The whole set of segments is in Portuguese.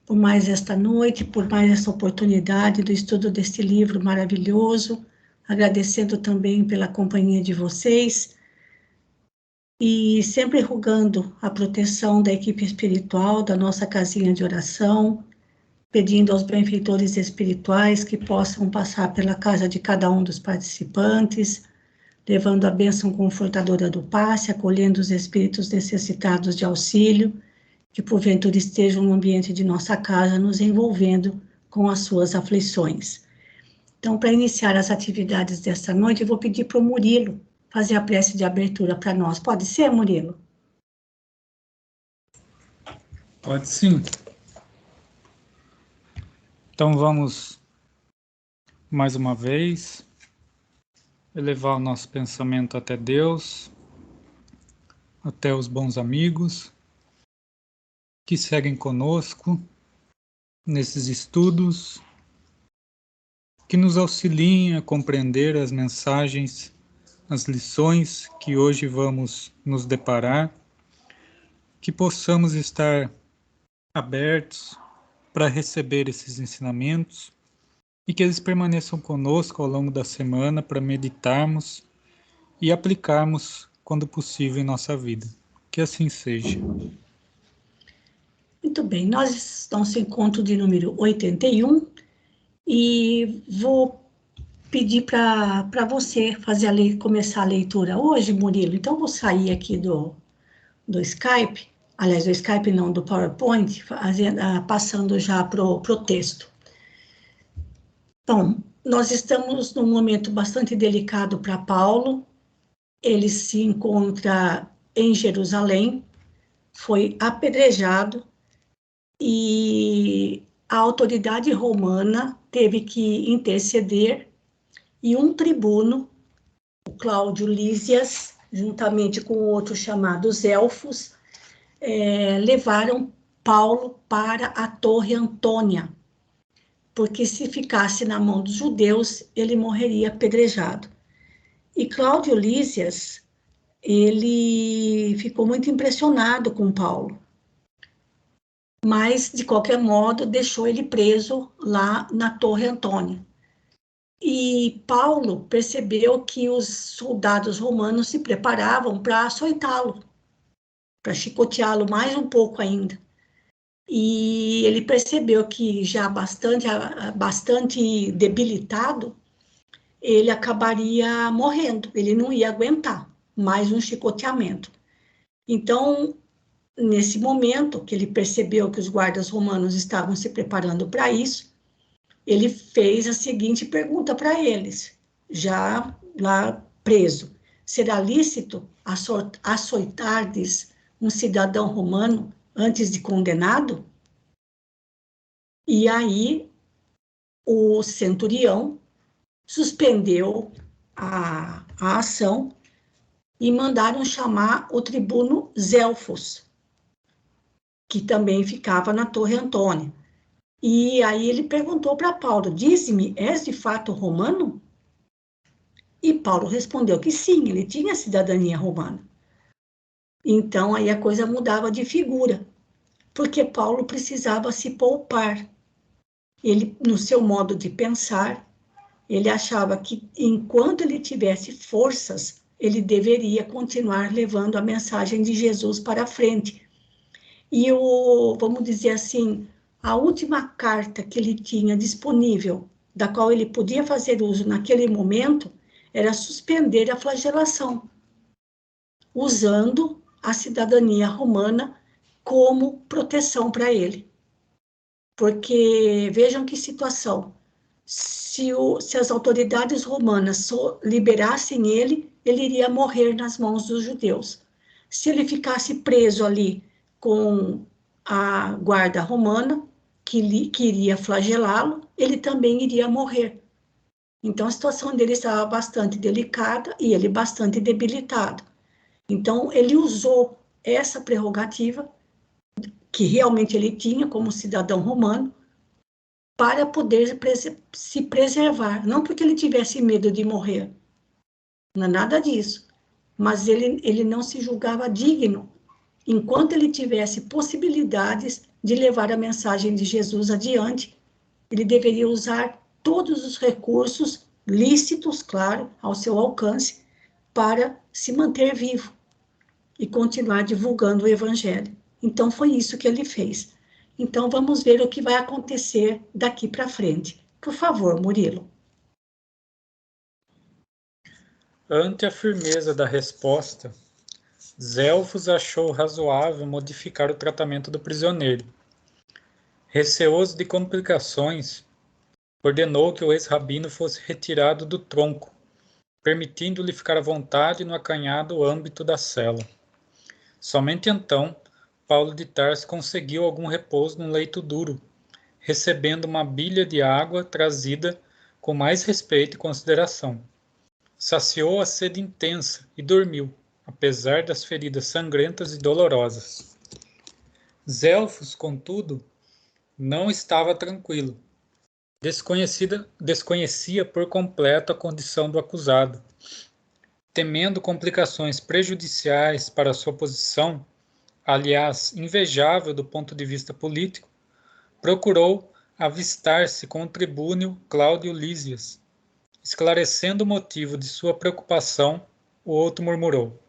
por mais esta noite, por mais essa oportunidade do estudo deste livro maravilhoso, agradecendo também pela companhia de vocês e sempre rogando a proteção da equipe espiritual, da nossa casinha de oração, pedindo aos benfeitores espirituais que possam passar pela casa de cada um dos participantes, levando a bênção confortadora do passe, acolhendo os espíritos necessitados de auxílio, que porventura estejam no ambiente de nossa casa, nos envolvendo com as suas aflições. Então, para iniciar as atividades desta noite, eu vou pedir para o Murilo fazer a prece de abertura para nós. Pode ser, Murilo? Pode sim. Então vamos, mais uma vez, elevar o nosso pensamento até Deus, até os bons amigos que seguem conosco nesses estudos, que nos auxiliem a compreender as mensagens, as lições que hoje vamos nos deparar, que possamos estar abertos para receber esses ensinamentos e que eles permaneçam conosco ao longo da semana para meditarmos e aplicarmos quando possível em nossa vida. Que assim seja. Muito bem, nós estamos no encontro de número 81 e vou pedir para você começar a leitura hoje, Murilo. Então, vou sair aqui do Skype, aliás, do Skype não, do PowerPoint, passando já para o texto. Bom, nós estamos num momento bastante delicado para Paulo. Ele se encontra em Jerusalém, foi apedrejado e a autoridade romana teve que interceder e um tribuno, o Cláudio Lísias, juntamente com outro chamado Elfos, levaram Paulo para a Torre Antônia, porque se ficasse na mão dos judeus, ele morreria apedrejado. E Cláudio Lísias, ele ficou muito impressionado com Paulo, mas, de qualquer modo, deixou ele preso lá na Torre Antônia. E Paulo percebeu que os soldados romanos se preparavam para açoitá-lo, para chicoteá-lo mais um pouco ainda. E ele percebeu que já bastante debilitado, ele acabaria morrendo, ele não ia aguentar mais um chicoteamento. Então, nesse momento que ele percebeu que os guardas romanos estavam se preparando para isso, ele fez a seguinte pergunta para eles, já lá preso: será lícito açoitardes um cidadão romano antes de condenado? E aí o centurião suspendeu a ação e mandaram chamar o tribuno Zelfos, que também ficava na Torre Antônia. E aí ele perguntou para Paulo: dize-me, és de fato romano? E Paulo respondeu que sim, ele tinha cidadania romana. Então aí a coisa mudava de figura, porque Paulo precisava se poupar. Ele, no seu modo de pensar, ele achava que enquanto ele tivesse forças, ele deveria continuar levando a mensagem de Jesus para frente. E vamos dizer assim, a última carta que ele tinha disponível, da qual ele podia fazer uso naquele momento, era suspender a flagelação, usando a cidadania romana como proteção para ele. Porque vejam que situação: se as autoridades romanas liberassem ele, ele iria morrer nas mãos dos judeus. Se ele ficasse preso ali com a guarda romana, que iria flagelá-lo, ele também iria morrer. Então a situação dele estava bastante delicada e ele bastante debilitado. Então ele usou essa prerrogativa que realmente ele tinha como cidadão romano para poder se preservar, não porque ele tivesse medo de morrer, não é nada disso, mas ele não se julgava digno enquanto ele tivesse possibilidades de levar a mensagem de Jesus adiante, ele deveria usar todos os recursos lícitos, claro, ao seu alcance, para se manter vivo e continuar divulgando o Evangelho. Então, foi isso que ele fez. Então, vamos ver o que vai acontecer daqui para frente. Por favor, Murilo. Ante a firmeza da resposta, Zelfos achou razoável modificar o tratamento do prisioneiro. Receoso de complicações, ordenou que o ex-rabino fosse retirado do tronco, permitindo-lhe ficar à vontade no acanhado âmbito da cela. Somente então, Paulo de Tarso conseguiu algum repouso num leito duro, recebendo uma bilha de água trazida com mais respeito e consideração. Saciou a sede intensa e dormiu, apesar das feridas sangrentas e dolorosas. Zelfos, contudo, não estava tranquilo. Desconhecia por completo a condição do acusado. Temendo complicações prejudiciais para sua posição, aliás, invejável do ponto de vista político, procurou avistar-se com o tribúnio Cláudio Lísias. Esclarecendo o motivo de sua preocupação, o outro murmurou: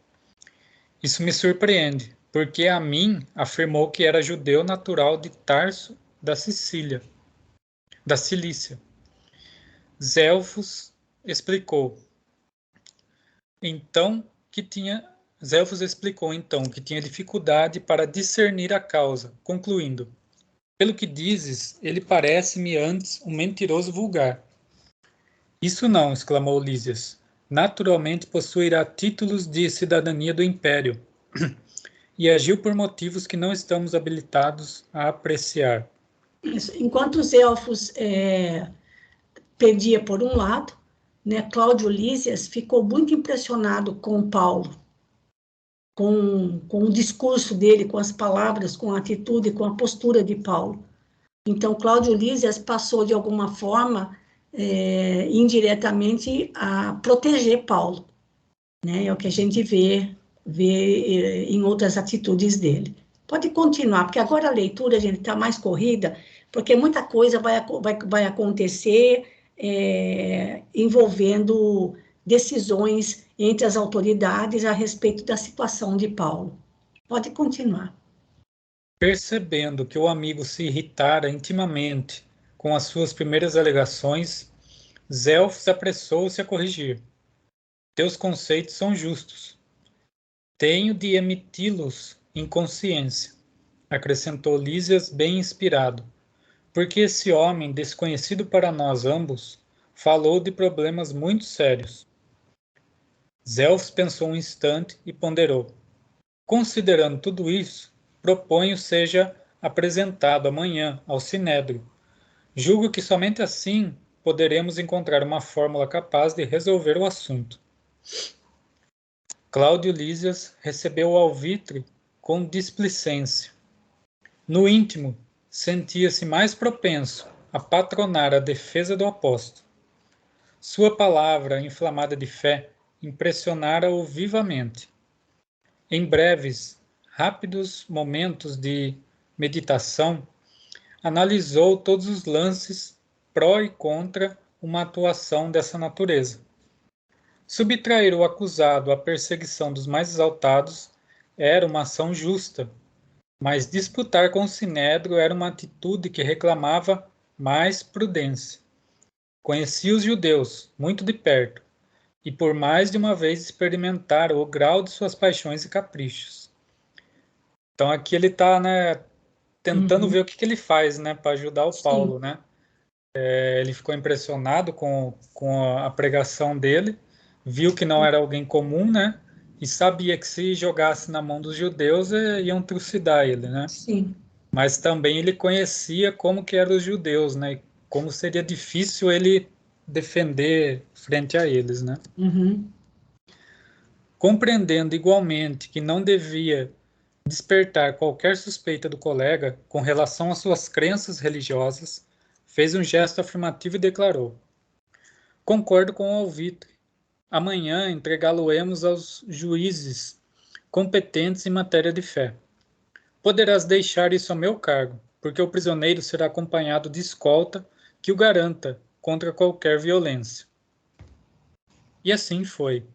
Isso me surpreende, porque a mim afirmou que era judeu natural de Tarso da Cilícia. Zelfos explicou então que tinha dificuldade para discernir a causa, concluindo: Pelo que dizes, ele parece-me antes um mentiroso vulgar. Isso não, exclamou Lísias. Naturalmente possuirá títulos de cidadania do Império e agiu por motivos que não estamos habilitados a apreciar. Isso. Enquanto os elfos perdia por um lado, né, Cláudio Lísias ficou muito impressionado com Paulo, com o discurso dele, com as palavras, com a atitude, com a postura de Paulo. Então, Cláudio Lísias passou, de alguma forma, indiretamente, a proteger Paulo, né? É o que a gente vê em outras atitudes dele. Pode continuar, porque agora a leitura, a gente está mais corrida, porque muita coisa vai acontecer envolvendo decisões entre as autoridades a respeito da situação de Paulo. Pode continuar. Percebendo que o amigo se irritara intimamente com as suas primeiras alegações, Zelfos apressou-se a corrigir. Teus conceitos são justos. Tenho de emiti-los em consciência, acrescentou Lísias bem inspirado, porque esse homem, desconhecido para nós ambos, falou de problemas muito sérios. Zelfos pensou um instante e ponderou. Considerando tudo isso, proponho seja apresentado amanhã ao Sinédrio. Julgo que somente assim poderemos encontrar uma fórmula capaz de resolver o assunto. Cláudio Lísias recebeu o alvitre com displicência. No íntimo, sentia-se mais propenso a patronar a defesa do apóstolo. Sua palavra, inflamada de fé, impressionara-o vivamente. Em breves, rápidos momentos de meditação, analisou todos os lances pró e contra uma atuação dessa natureza. Subtrair o acusado à perseguição dos mais exaltados era uma ação justa, mas disputar com o Sinédrio era uma atitude que reclamava mais prudência. Conhecia os judeus muito de perto e por mais de uma vez experimentaram o grau de suas paixões e caprichos. Então aqui ele está, né, tentando ver o que ele faz, né, para ajudar o Paulo, né? Ele ficou impressionado com a pregação dele, viu que não era alguém comum, né? E sabia que se jogasse na mão dos judeus iam trucidar ele, né? Sim. Mas também ele conhecia como que eram os judeus, né? E como seria difícil ele defender frente a eles, né? Uhum. Compreendendo igualmente que não devia despertar qualquer suspeita do colega com relação às suas crenças religiosas, fez um gesto afirmativo e declarou: Concordo com o alvitre. Amanhã entregá-lo-emos aos juízes competentes em matéria de fé. poderás deixar isso a meu cargo, porque o prisioneiro será acompanhado de escolta que o garanta contra qualquer violência. E assim foi.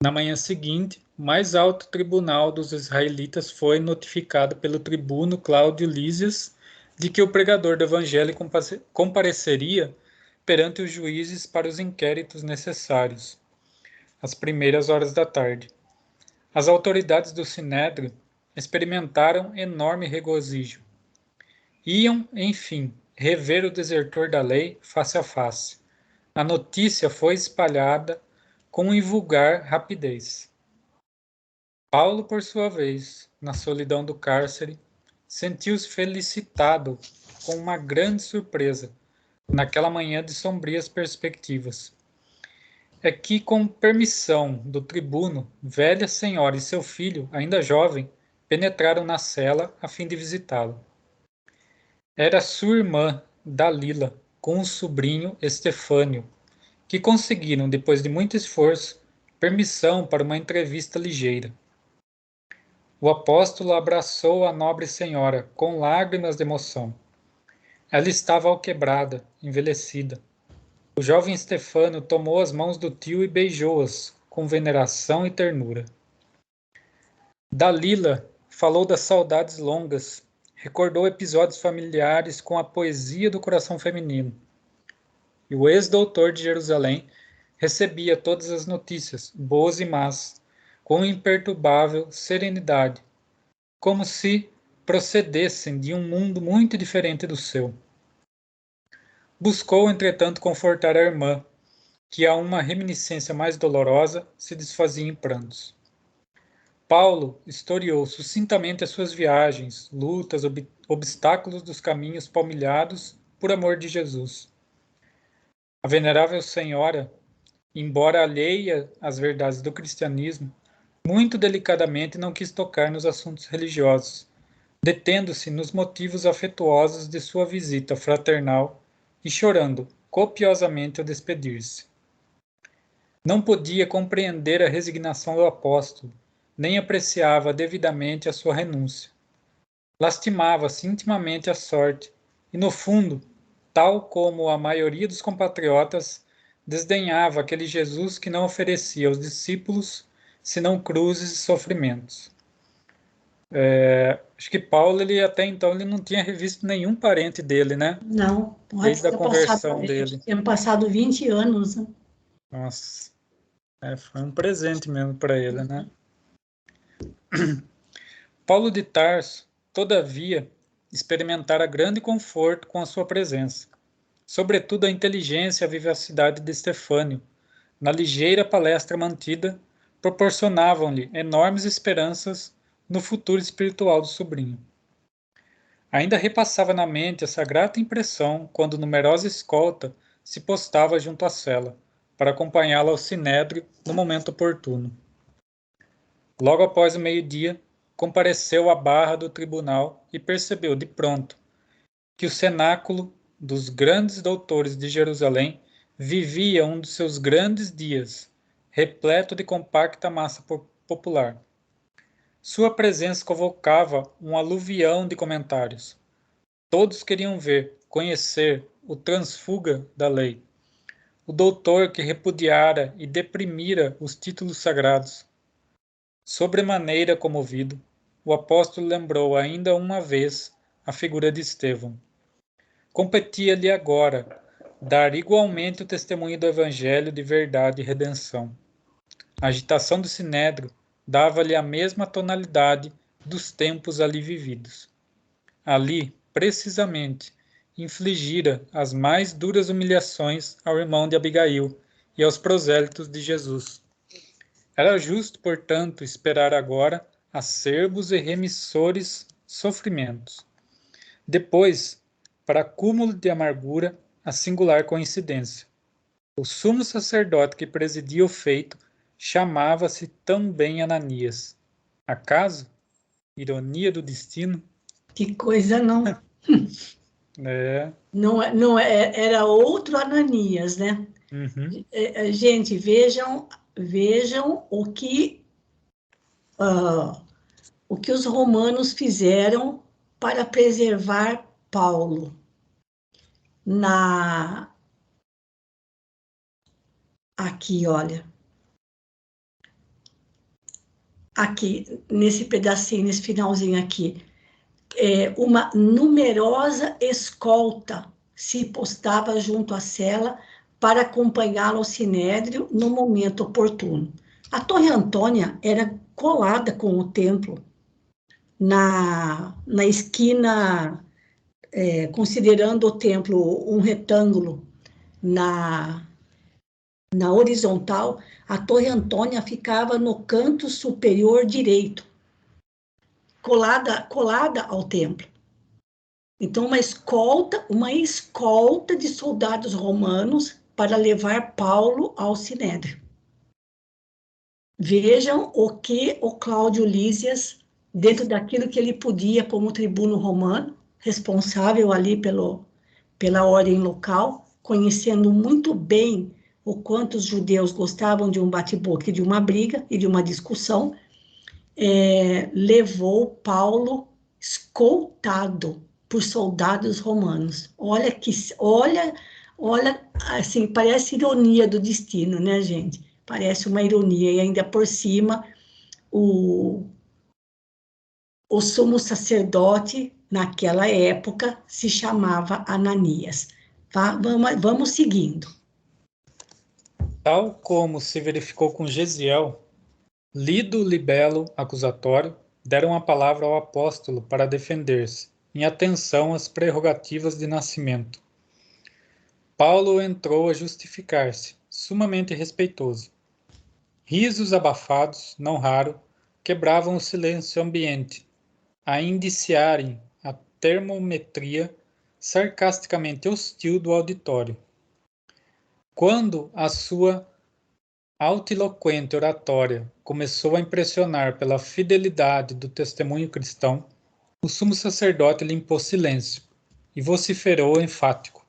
Na manhã seguinte, o mais alto tribunal dos israelitas foi notificado pelo tribuno Cláudio Lísias de que o pregador do evangelho compareceria perante os juízes para os inquéritos necessários, às primeiras horas da tarde. As autoridades do Sinédrio experimentaram enorme regozijo. Iam, enfim, rever o desertor da lei face a face. A notícia foi espalhada com invulgar rapidez. Paulo, por sua vez, na solidão do cárcere, sentiu-se felicitado com uma grande surpresa naquela manhã de sombrias perspectivas. É que, com permissão do tribuno, velha senhora e seu filho, ainda jovem, penetraram na cela a fim de visitá-lo. Era sua irmã, Dalila, com o sobrinho Estefânio, que conseguiram, depois de muito esforço, permissão para uma entrevista ligeira. O apóstolo abraçou a nobre senhora, com lágrimas de emoção. Ela estava alquebrada, envelhecida. O jovem Estefânio tomou as mãos do tio e beijou-as, com veneração e ternura. Dalila falou das saudades longas, recordou episódios familiares com a poesia do coração feminino. E o ex-doutor de Jerusalém recebia todas as notícias, boas e más, com imperturbável serenidade, como se procedessem de um mundo muito diferente do seu. Buscou, entretanto, confortar a irmã, que a uma reminiscência mais dolorosa se desfazia em prantos. Paulo historiou sucintamente as suas viagens, lutas, obstáculos dos caminhos palmilhados por amor de Jesus. A venerável senhora, embora alheia às verdades do cristianismo, muito delicadamente não quis tocar nos assuntos religiosos, detendo-se nos motivos afetuosos de sua visita fraternal e chorando copiosamente ao despedir-se. Não podia compreender a resignação do apóstolo, nem apreciava devidamente a sua renúncia. Lastimava-se intimamente a sorte e, no fundo, tal como a maioria dos compatriotas, desdenhava aquele Jesus que não oferecia aos discípulos senão cruzes e sofrimentos. Acho que Paulo, até então, ele não tinha revisto nenhum parente dele, né? Não, pode Desde a ter conversão passado, dele. tinha passado 20 anos. Né? Nossa, foi um presente mesmo para ele, né? Paulo de Tarso, todavia, experimentara grande conforto com a sua presença, sobretudo a inteligência e a vivacidade de Estefânio, na ligeira palestra mantida, proporcionavam-lhe enormes esperanças no futuro espiritual do sobrinho. Ainda repassava na mente essa grata impressão quando numerosa escolta se postava junto à cela, para acompanhá-la ao sinédrio no momento oportuno. Logo após o meio-dia, compareceu à barra do tribunal e percebeu de pronto que o cenáculo dos grandes doutores de Jerusalém vivia um dos seus grandes dias, repleto de compacta massa popular. Sua presença convocava um aluvião de comentários. Todos queriam ver, conhecer o transfuga da lei, o doutor que repudiara e deprimira os títulos sagrados. Sobremaneira comovido, o apóstolo lembrou ainda uma vez a figura de Estevão. Competia-lhe agora dar igualmente o testemunho do evangelho de verdade e redenção. A agitação do sinédrio dava-lhe a mesma tonalidade dos tempos ali vividos. Ali, precisamente, infligira as mais duras humilhações ao irmão de Abigail e aos prosélitos de Jesus. Era justo, portanto, esperar agora acerbos e remissores sofrimentos. Depois, para cúmulo de amargura, a singular coincidência. O sumo sacerdote que presidia o feito chamava-se também Ananias. Acaso? Ironia do destino? Que coisa, não. É. Não, era outro Ananias, né? Uhum. Gente, vejam o que o que os romanos fizeram para preservar Paulo. Aqui, olha. Aqui, nesse pedacinho, nesse finalzinho aqui. Uma numerosa escolta se postava junto à cela para acompanhá-lo ao sinédrio no momento oportuno. A Torre Antônia era colada com o templo, na esquina, considerando o templo um retângulo na horizontal, a Torre Antônia ficava no canto superior direito, colada ao templo. Então, uma escolta de soldados romanos para levar Paulo ao sinédrio. Vejam o que o Cláudio Lísias, dentro daquilo que ele podia como tribuno romano, responsável ali pela ordem local, conhecendo muito bem o quanto os judeus gostavam de um bate-boca, de uma briga e de uma discussão, levou Paulo escoltado por soldados romanos. Olha, assim, parece ironia do destino, né, gente? Parece uma ironia, e ainda por cima, o sumo sacerdote, naquela época, se chamava Ananias. Tá? Vamos seguindo. Tal como se verificou com Gesiel, lido o libelo acusatório, deram a palavra ao apóstolo para defender-se, em atenção às prerrogativas de nascimento. Paulo entrou a justificar-se, sumamente respeitoso. Risos abafados, não raro, quebravam o silêncio ambiente, a indiciarem a termometria sarcasticamente hostil do auditório. Quando a sua altiloquente oratória começou a impressionar pela fidelidade do testemunho cristão, o sumo sacerdote lhe impôs silêncio e vociferou enfático.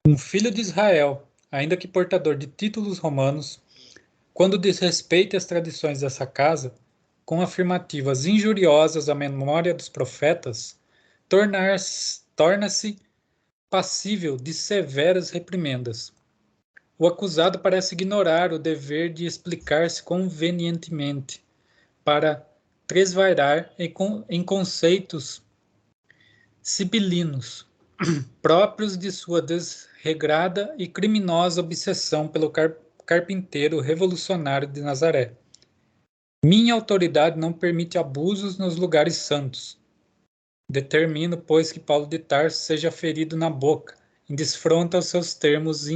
Um filho de Israel, ainda que portador de títulos romanos, quando desrespeita as tradições dessa casa, com afirmativas injuriosas à memória dos profetas, torna-se passível de severas reprimendas. O acusado parece ignorar o dever de explicar-se convenientemente, para tresvairar em conceitos sibilinos, próprios de sua desregrada e criminosa obsessão pelo carpinteiro revolucionário de Nazaré. Minha autoridade não permite abusos nos lugares santos. Determino, pois, que Paulo de Tarso seja ferido na boca, em desfronto aos seus termos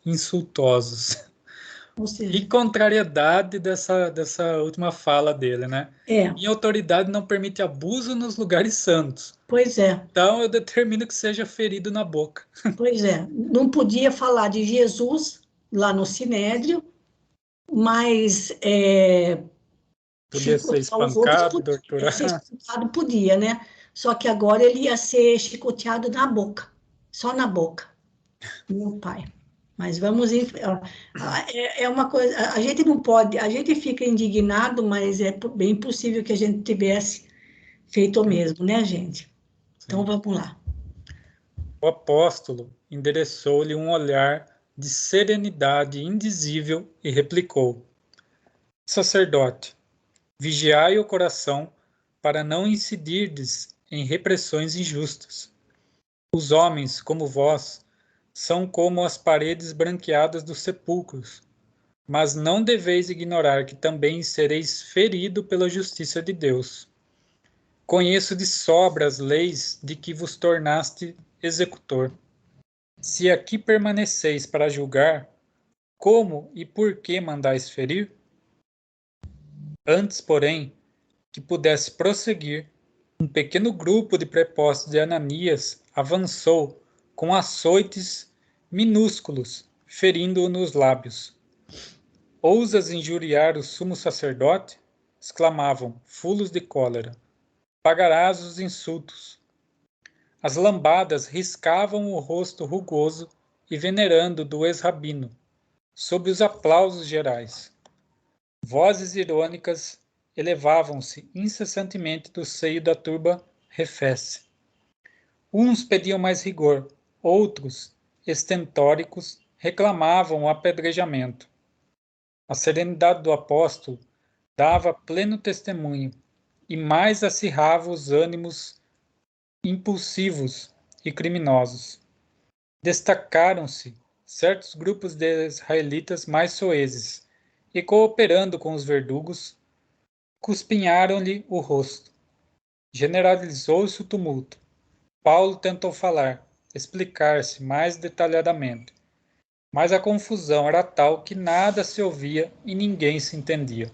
insultosos. Ou seja, Que contrariedade dessa última fala dele, né? Minha autoridade não permite abuso nos lugares santos. Pois é. Então eu determino que seja ferido na boca. Pois é. Não podia falar de Jesus lá no Sinédrio, mas Podia ser chicotear os outros espancado, podia. torturado. Ser chicoteado podia, né? Só que agora ele ia ser chicoteado na boca. Só na boca. Meu pai. Mas vamos em. É uma coisa. A gente não pode. A gente fica indignado, mas é bem possível que a gente tivesse feito o mesmo, né, gente? Então vamos lá. O apóstolo endereçou-lhe um olhar de serenidade indizível e replicou: Sacerdote, vigiai o coração para não incidirdes em repressões injustas. Os homens, como vós, são como as paredes branqueadas dos sepulcros, mas não deveis ignorar que também sereis ferido pela justiça de Deus. Conheço de sobra as leis de que vos tornaste executor. Se aqui permaneceis para julgar, como e por que mandais ferir? Antes, porém, que pudesse prosseguir, um pequeno grupo de prepostos de Ananias avançou com açoites minúsculos, ferindo-o nos lábios. Ousas injuriar o sumo sacerdote? Exclamavam, fulos de cólera. Pagarás os insultos. As lambadas riscavam o rosto rugoso e venerando do ex-rabino, sob os aplausos gerais. Vozes irônicas elevavam-se incessantemente do seio da turba refesse. Uns pediam mais rigor, outros, estentóricos, reclamavam o apedrejamento. A serenidade do apóstolo dava pleno testemunho e mais acirrava os ânimos impulsivos e criminosos. Destacaram-se certos grupos de israelitas mais soezes e, cooperando com os verdugos, cuspinharam-lhe o rosto. Generalizou-se o tumulto. Paulo tentou falar, explicar-se mais detalhadamente, mas a confusão era tal que nada se ouvia e ninguém se entendia.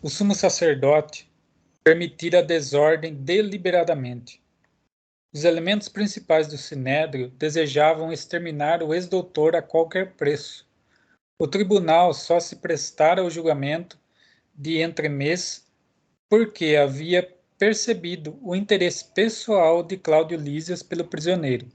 O sumo sacerdote permitira a desordem deliberadamente. Os elementos principais do sinédrio desejavam exterminar o ex-doutor a qualquer preço. O tribunal só se prestara ao julgamento de entremês porque havia percebido o interesse pessoal de Cláudio Lísias pelo prisioneiro.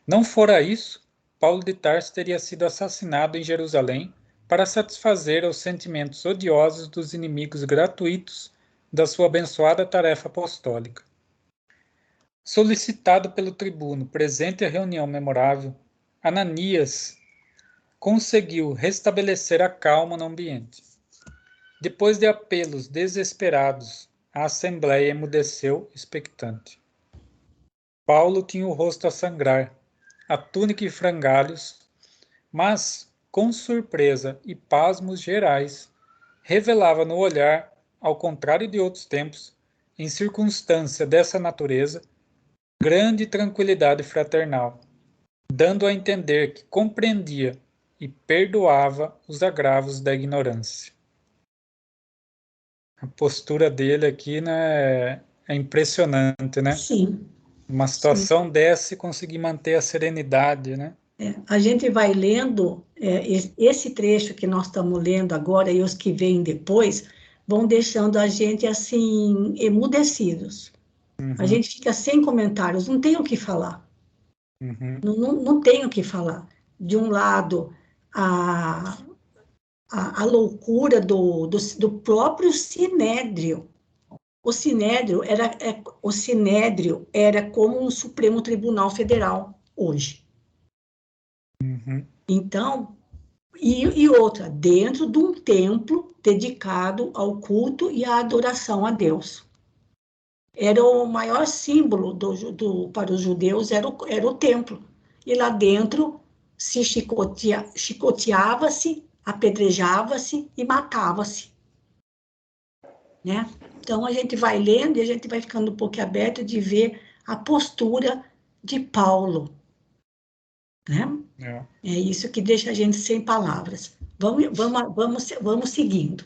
Não fora isso, Paulo de Tarso teria sido assassinado em Jerusalém para satisfazer aos sentimentos odiosos dos inimigos gratuitos da sua abençoada tarefa apostólica. Solicitado pelo tribuno presente à reunião memorável, Ananias conseguiu restabelecer a calma no ambiente. Depois de apelos desesperados, a assembleia emudeceu expectante. Paulo tinha o rosto a sangrar, a túnica em frangalhos, mas, com surpresa e pasmos gerais, revelava no olhar, ao contrário de outros tempos, em circunstância dessa natureza, grande tranquilidade fraternal, dando a entender que compreendia e perdoava os agravos da ignorância. A postura dele aqui, né, é impressionante, né? Sim. Uma situação dessa e conseguir manter a serenidade, né? A gente vai lendo, esse trecho que nós estamos lendo agora e os que vêm depois, vão deixando a gente assim, emudecidos. A gente fica sem comentários, não tem o que falar. Não tem o que falar. De um lado, a loucura do próprio Sinédrio. O Sinédrio era como um Supremo Tribunal Federal hoje. Então, e outra, dentro de um templo dedicado ao culto e à adoração a Deus. Era o maior símbolo para os judeus, era o templo. E lá dentro se chicoteava-se, apedrejava-se e matava-se. Né? Então, a gente vai lendo e a gente vai ficando um pouco aberto de ver a postura de Paulo. Né? É isso que deixa a gente sem palavras. Vamos seguindo.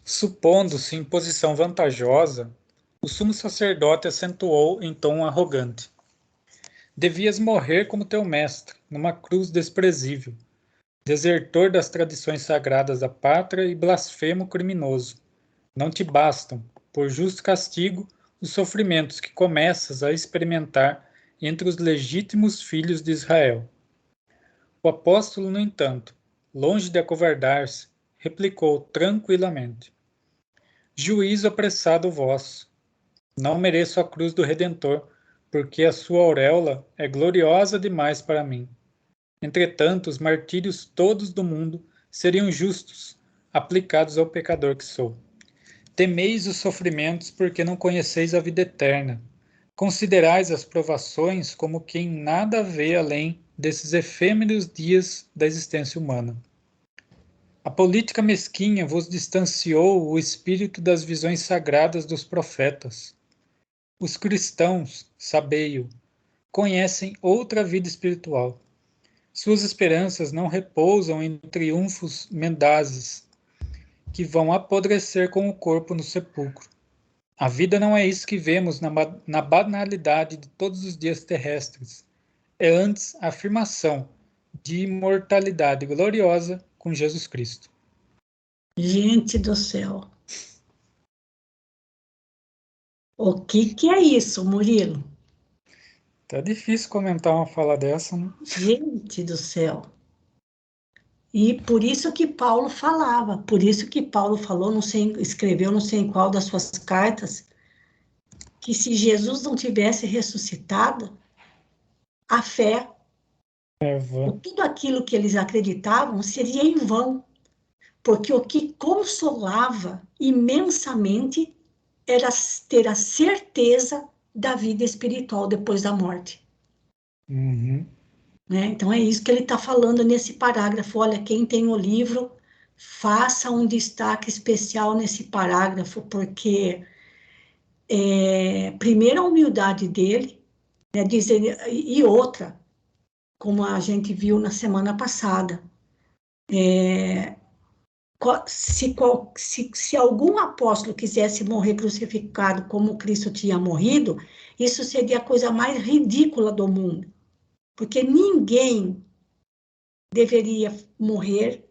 Supondo-se em posição vantajosa, o sumo sacerdote acentuou em tom arrogante. Devias morrer como teu mestre, numa cruz desprezível, desertor das tradições sagradas da pátria e blasfemo criminoso. Não te bastam, por justo castigo, os sofrimentos que começas a experimentar entre os legítimos filhos de Israel. O apóstolo, no entanto, longe de acovardar-se, replicou tranquilamente: Juízo apressado vosso. Não mereço a cruz do Redentor, porque a sua auréola é gloriosa demais para mim. Entretanto, os martírios todos do mundo seriam justos, aplicados ao pecador que sou. Temeis os sofrimentos, porque não conheceis a vida eterna. Considerais as provações como quem nada vê além desses efêmeros dias da existência humana. A política mesquinha vos distanciou o espírito das visões sagradas dos profetas. Os cristãos, sabei-o, conhecem outra vida espiritual. Suas esperanças não repousam em triunfos mendazes, que vão apodrecer com o corpo no sepulcro. A vida não é isso que vemos na banalidade de todos os dias terrestres. É antes a afirmação de imortalidade gloriosa com Jesus Cristo. Gente do céu. O que é isso, Murilo? Tá difícil comentar uma fala dessa, né? Gente do céu. E por isso que Paulo falava, por isso que Paulo falou, não sei, escreveu não sei em qual das suas cartas, que se Jesus não tivesse ressuscitado, a fé, ou tudo aquilo que eles acreditavam, seria em vão, porque o que consolava imensamente era ter a certeza da vida espiritual depois da morte. Uhum. Né? Então é isso que ele está falando nesse parágrafo. Olha, quem tem o livro, faça um destaque especial nesse parágrafo, porque primeiro a humildade dele, né, dizer, e outra, como a gente viu na semana passada, se algum apóstolo quisesse morrer crucificado como Cristo tinha morrido, isso seria a coisa mais ridícula do mundo, porque ninguém deveria morrer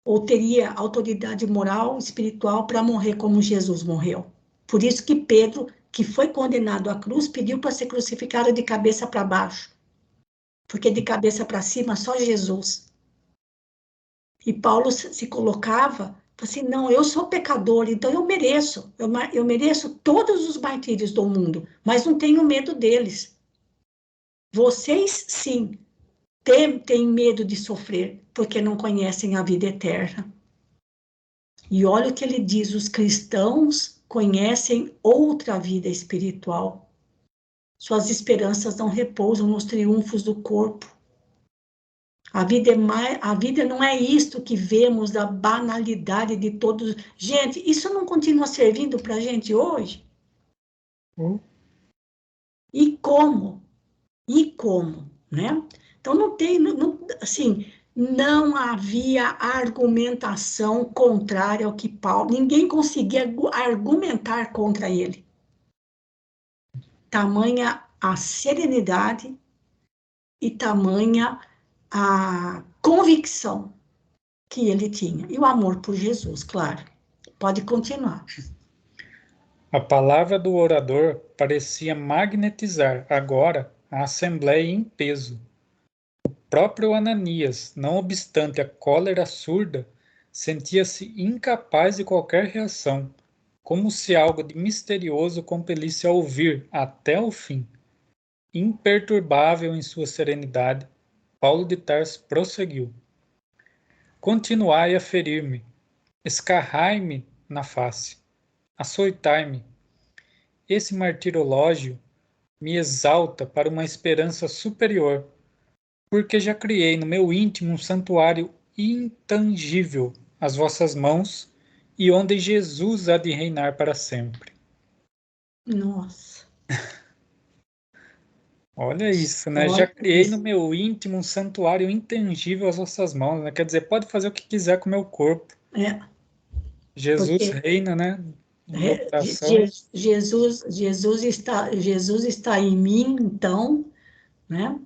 ou teria autoridade moral, espiritual para morrer como Jesus morreu. Por isso que Pedro, que foi condenado à cruz, pediu para ser crucificado de cabeça para baixo, porque de cabeça para cima só Jesus. E Paulo se colocava assim, não, eu sou pecador, então eu mereço todos os martírios do mundo, mas não tenho medo deles. Vocês, sim, têm medo de sofrer, porque não conhecem a vida eterna. E olha o que ele diz: os cristãos conhecem outra vida espiritual. Suas esperanças não repousam nos triunfos do corpo. A vida não é isto que vemos da banalidade de todos. Gente, isso não continua servindo para a gente hoje? E como? E como, né? Então não tem, assim, não havia argumentação contrária ao que Paulo, ninguém conseguia argumentar contra ele. Tamanha a serenidade e tamanha a convicção que ele tinha. E o amor por Jesus, claro. Pode continuar. A palavra do orador parecia magnetizar agora a assembleia em peso. O próprio Ananias, não obstante a cólera surda, sentia-se incapaz de qualquer reação, como se algo de misterioso compelisse a ouvir até o fim. Imperturbável em sua serenidade, Paulo de Tarso prosseguiu: continuai a ferir-me, escarrai-me na face, açoitai-me. Esse martirológio me exalta para uma esperança superior, porque já criei no meu íntimo um santuário intangível às vossas mãos, e onde Jesus há de reinar para sempre. Nossa. Olha isso, né? Já Olha criei no isso. meu íntimo um santuário intangível às vossas mãos, né? Quer dizer, pode fazer o que quiser com o meu corpo. É, Jesus porque reina, né? No meu coração. Jesus está em mim, então, né?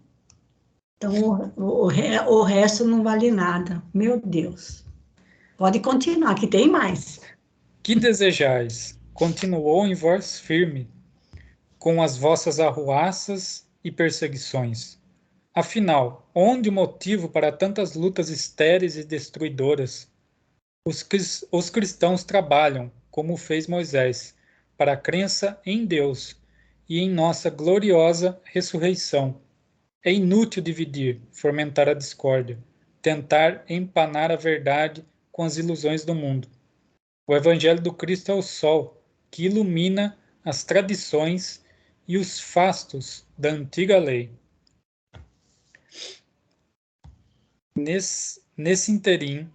Então, o resto não vale nada. Meu Deus. Pode continuar, que tem mais. Que desejais? Continuou em voz firme, com as vossas arruaças e perseguições. Afinal, onde o motivo para tantas lutas estéreis e destruidoras? Os cristãos trabalham, como fez Moisés, para a crença em Deus e em nossa gloriosa ressurreição. É inútil dividir, fomentar a discórdia, tentar empanar a verdade com as ilusões do mundo. O Evangelho do Cristo é o sol que ilumina as tradições e os fastos da antiga lei. Nesse interim,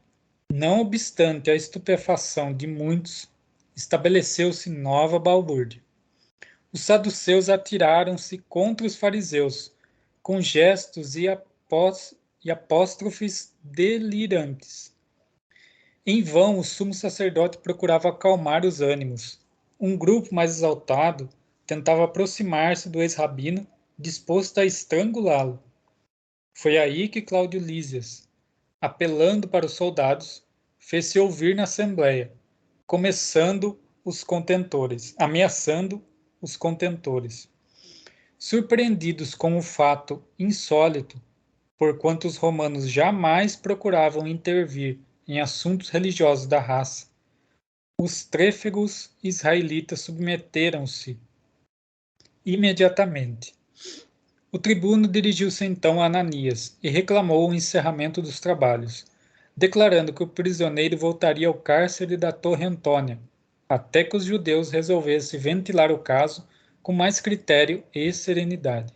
não obstante a estupefação de muitos, estabeleceu-se nova balbúrdia. Os saduceus atiraram-se contra os fariseus, com gestos e apóstrofes delirantes. Em vão o sumo sacerdote procurava acalmar os ânimos. Um grupo mais exaltado tentava aproximar-se do ex-rabino, disposto a estrangulá-lo. Foi aí que Cláudio Lísias, apelando para os soldados, fez-se ouvir na assembleia, ameaçando os contentores. Surpreendidos com o fato insólito, porquanto os romanos jamais procuravam intervir em assuntos religiosos da raça. Os trêfegos israelitas submeteram-se imediatamente. O tribuno dirigiu-se então a Ananias e reclamou o encerramento dos trabalhos, declarando que o prisioneiro voltaria ao cárcere da Torre Antônia, até que os judeus resolvessem ventilar o caso com mais critério e serenidade.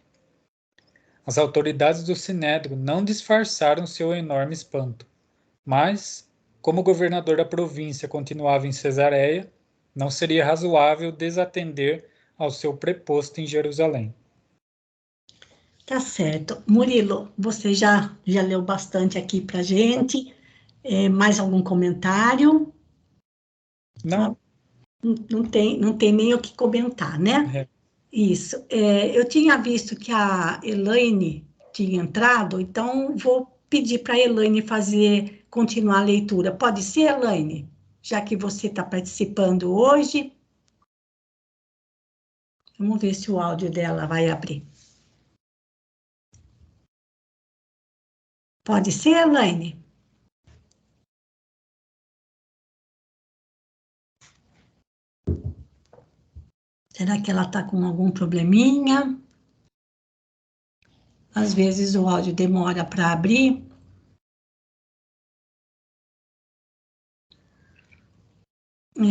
As autoridades do Sinédrio não disfarçaram seu enorme espanto, mas, como o governador da província continuava em Cesareia, não seria razoável desatender ao seu preposto em Jerusalém. Tá certo. Murilo, você já leu bastante aqui para gente. Mais algum comentário? Não? Não tem nem o que comentar, né? É. Isso. Eu tinha visto que a Elaine tinha entrado, então vou pedir para a Elaine continuar a leitura. Pode ser, Elaine? Já que você está participando hoje. Vamos ver se o áudio dela vai abrir. Pode ser, Elaine? Será que ela está com algum probleminha? Às vezes o áudio demora para abrir.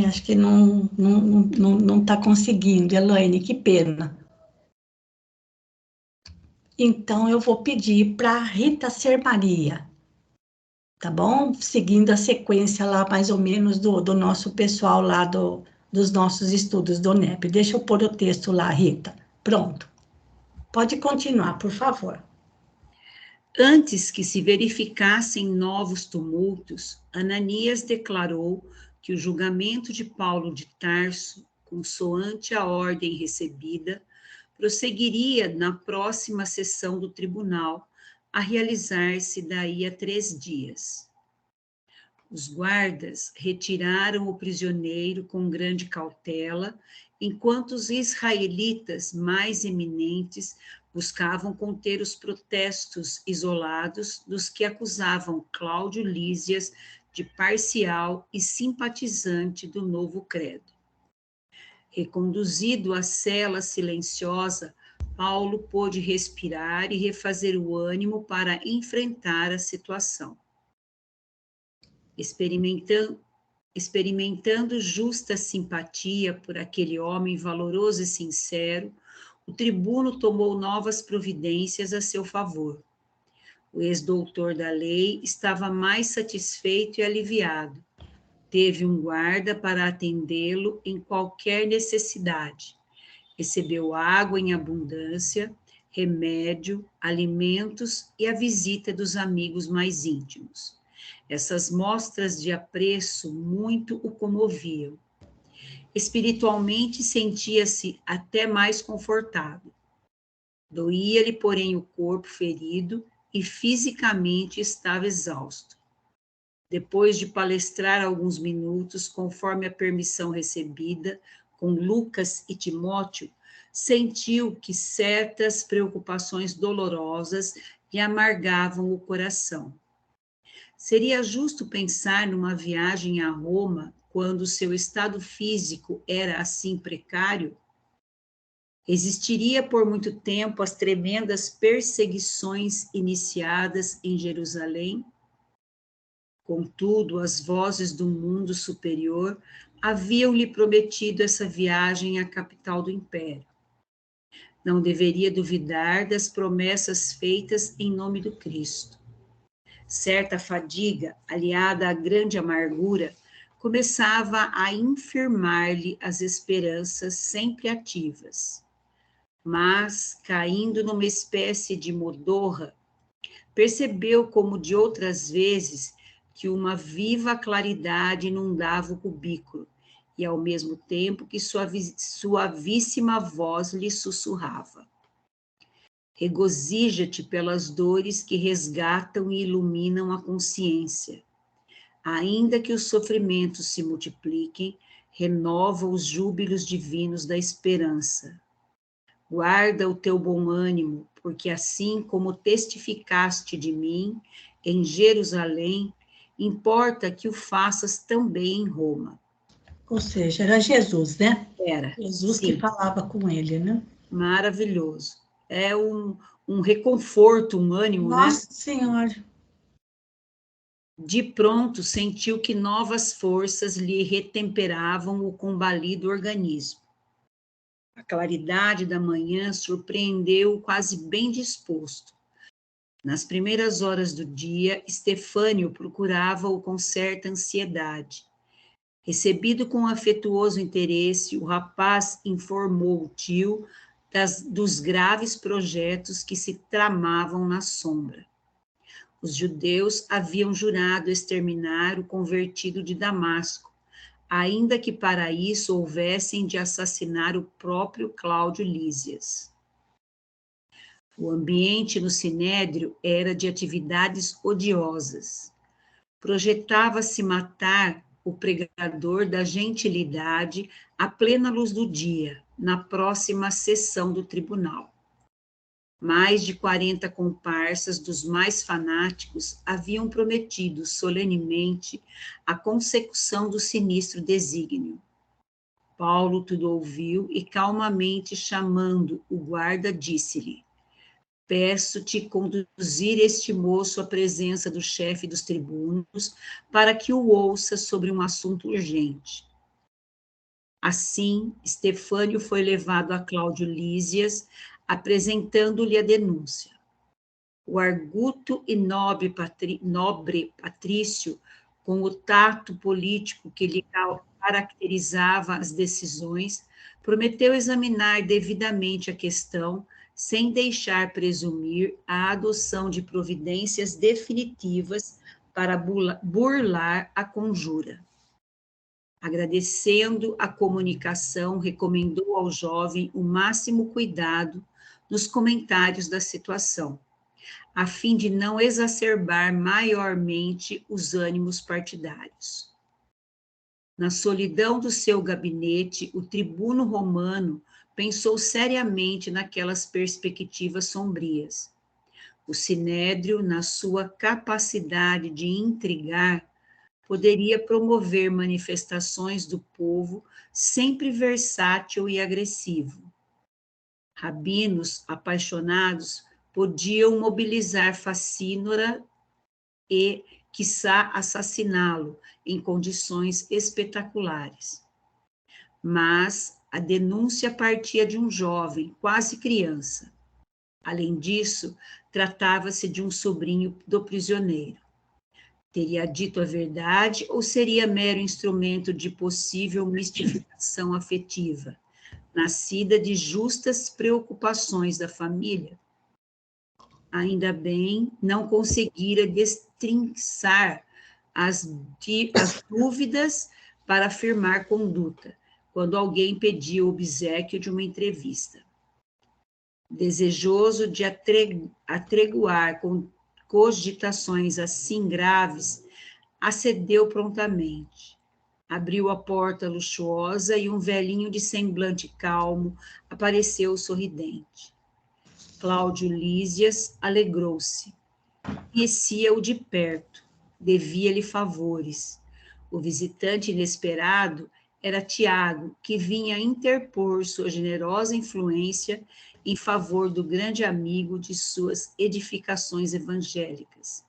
Acho que não está conseguindo, Elaine, que pena. Então, eu vou pedir para a Rita Ser Maria, tá bom? Seguindo a sequência lá, mais ou menos, do nosso pessoal lá dos nossos estudos do NEP. Deixa eu pôr o texto lá, Rita. Pronto. Pode continuar, por favor. Antes que se verificassem novos tumultos, Ananias declarou que o julgamento de Paulo de Tarso, consoante a ordem recebida, prosseguiria na próxima sessão do tribunal, a realizar-se daí a 3 dias. Os guardas retiraram o prisioneiro com grande cautela, enquanto os israelitas mais eminentes buscavam conter os protestos isolados dos que acusavam Cláudio Lísias de parcial e simpatizante do novo credo. Reconduzido à cela silenciosa, Paulo pôde respirar e refazer o ânimo para enfrentar a situação. Experimentando justa simpatia por aquele homem valoroso e sincero, o tribuno tomou novas providências a seu favor. O ex-doutor da lei estava mais satisfeito e aliviado. Teve um guarda para atendê-lo em qualquer necessidade. Recebeu água em abundância, remédio, alimentos e a visita dos amigos mais íntimos. Essas mostras de apreço muito o comoviam. Espiritualmente sentia-se até mais confortado. Doía-lhe, porém, o corpo ferido e fisicamente estava exausto. Depois de palestrar alguns minutos, conforme a permissão recebida, com Lucas e Timóteo, sentiu que certas preocupações dolorosas lhe amargavam o coração. Seria justo pensar numa viagem a Roma quando seu estado físico era assim precário? Existiria por muito tempo as tremendas perseguições iniciadas em Jerusalém? Contudo, as vozes do mundo superior haviam-lhe prometido essa viagem à capital do império. Não deveria duvidar das promessas feitas em nome do Cristo. Certa fadiga, aliada à grande amargura, começava a infirmar-lhe as esperanças sempre ativas. Mas, caindo numa espécie de modorra, percebeu, como de outras vezes, que uma viva claridade inundava o cubículo, e ao mesmo tempo que suavíssima voz lhe sussurrava: regozija-te pelas dores que resgatam e iluminam a consciência. Ainda que os sofrimentos se multipliquem, renova os júbilos divinos da esperança. Guarda o teu bom ânimo, porque assim como testificaste de mim em Jerusalém, importa que o faças também em Roma. Ou seja, era Jesus, né? Era, Jesus sim, que falava com ele, né? maravilhoso. É um reconforto, um ânimo, né? Nossa Senhora. De pronto, sentiu que novas forças lhe retemperavam o combalido organismo. A claridade da manhã surpreendeu-o quase bem disposto. Nas primeiras horas do dia, Estefânio procurava-o com certa ansiedade. Recebido com afetuoso interesse, o rapaz informou o tio dos graves projetos que se tramavam na sombra. Os judeus haviam jurado exterminar o convertido de Damasco, ainda que para isso houvessem de assassinar o próprio Cláudio Lísias. O ambiente no Sinédrio era de atividades odiosas. Projetava-se matar o pregador da gentilidade à plena luz do dia, na próxima sessão do tribunal. Mais de 40 comparsas dos mais fanáticos haviam prometido solenemente a consecução do sinistro desígnio. Paulo tudo ouviu e, calmamente chamando o guarda, disse-lhe: peço-te conduzir este moço à presença do chefe dos tribunos, para que o ouça sobre um assunto urgente. Assim, Estefânio foi levado a Cláudio Lísias, apresentando-lhe a denúncia. O arguto e nobre patrício, com o tato político que lhe caracterizava as decisões, prometeu examinar devidamente a questão, sem deixar presumir a adoção de providências definitivas para burlar a conjura. Agradecendo a comunicação, recomendou ao jovem o máximo cuidado nos comentários da situação, a fim de não exacerbar maiormente os ânimos partidários. Na solidão do seu gabinete, o tribuno romano pensou seriamente naquelas perspectivas sombrias. O sinédrio, na sua capacidade de intrigar, poderia promover manifestações do povo sempre versátil e agressivo. Rabinos apaixonados podiam mobilizar Facínora e, quiçá, assassiná-lo em condições espetaculares. Mas a denúncia partia de um jovem, quase criança. Além disso, tratava-se de um sobrinho do prisioneiro. Teria dito a verdade ou seria mero instrumento de possível mistificação afetiva, nascida de justas preocupações da família? Ainda bem, não conseguira destrinçar as dúvidas para afirmar conduta, quando alguém pedia o obséquio de uma entrevista. Desejoso de atreguar com cogitações assim graves, acedeu prontamente. Abriu a porta luxuosa e um velhinho de semblante calmo apareceu sorridente. Cláudio Lísias alegrou-se. Conhecia-o de perto, devia-lhe favores. O visitante inesperado era Tiago, que vinha interpor sua generosa influência em favor do grande amigo de suas edificações evangélicas.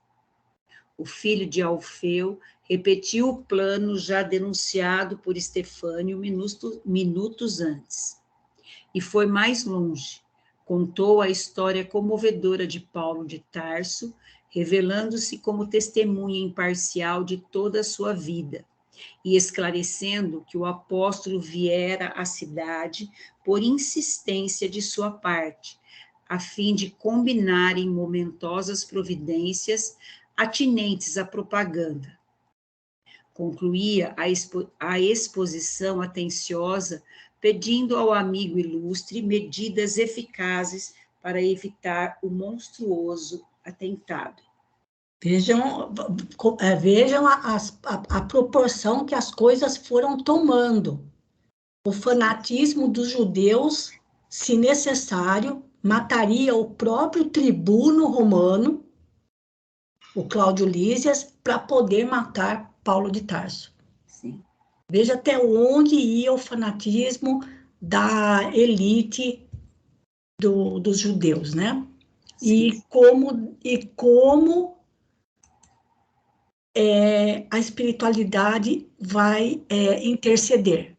O filho de Alfeu repetiu o plano já denunciado por Estefânio minutos antes. E foi mais longe. Contou a história comovedora de Paulo de Tarso, revelando-se como testemunha imparcial de toda a sua vida, e esclarecendo que o apóstolo viera à cidade por insistência de sua parte, a fim de combinarem momentosas providências atinentes à propaganda. Concluía a exposição atenciosa, pedindo ao amigo ilustre medidas eficazes para evitar o monstruoso atentado. Vejam a proporção que as coisas foram tomando. O fanatismo dos judeus, se necessário, mataria o próprio tribuno romano, o Cláudio Lísias, para poder matar Paulo de Tarso. Sim. Veja até onde ia o fanatismo da elite dos judeus, né? E como a espiritualidade vai interceder.